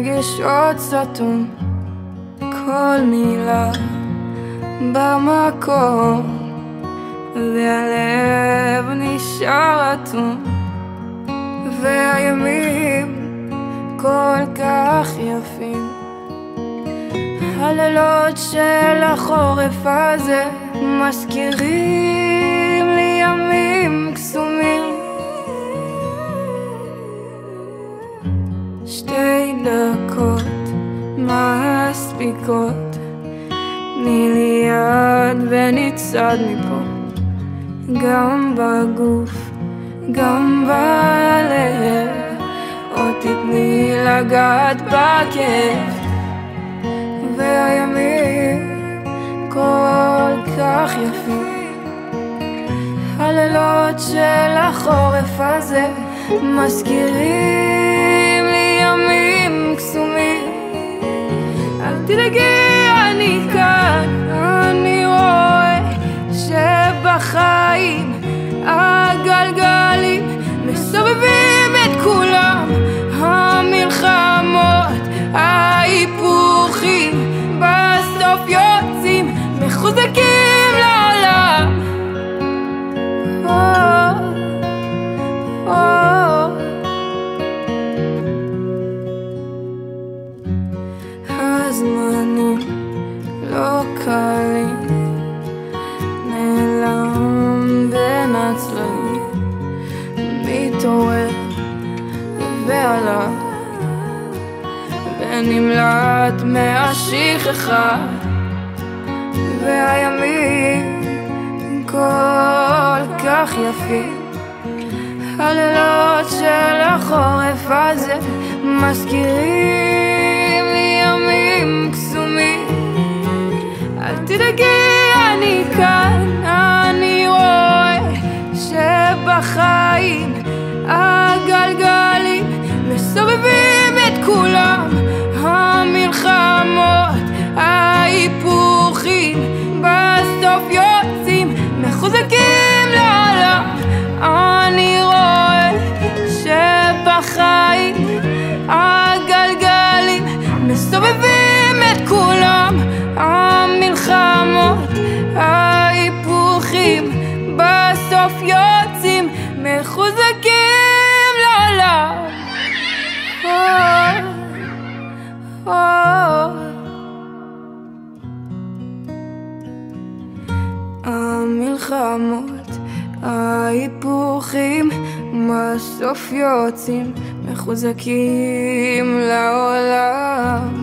רגשות סתום, כל מילה במקום, והלב נשאר אטום, והימים כל כך יפים. הלילות של החורף הזה מזכירים לי ימים קסומים. 2 דקות מספיקות, תני לי יד ונצעד מפה, גם בגוף גם בלב, עוד תתני לגעת בכיף. והימים כל כך יפים, הלילות של החורף הזה מזכירים לי ימים קסומים. אל תדאגי, אני כאן, אני רואה שבחיים הגלגלים מסובבים את כולם, המלחמות, ההיפוכים, בסוף יוצאים מחוזקים לעולם. הזמנים לא קלים, נעלם בין הצלעים, מתעורר והלך ונמלט מהשכחה. והימים כל כך יפים, הלילות של החורף הזה מזכירים לי ימים קסומים. אל תדאגי, אני כאן, אני רואה שבחיים הגלגלים מסובבים את כולם, המלחמות, ההיפוכים, בסוף יוצאים מחוזקים לעולם. אני רואה שבחיים הגלגלים מסובבים את כולם, המלחמות, ההיפוכים, בסוף יוצאים מחוזקים לעולם. המלחמות, ההיפוכים, בסוף יוצאים מחוזקים לעולם.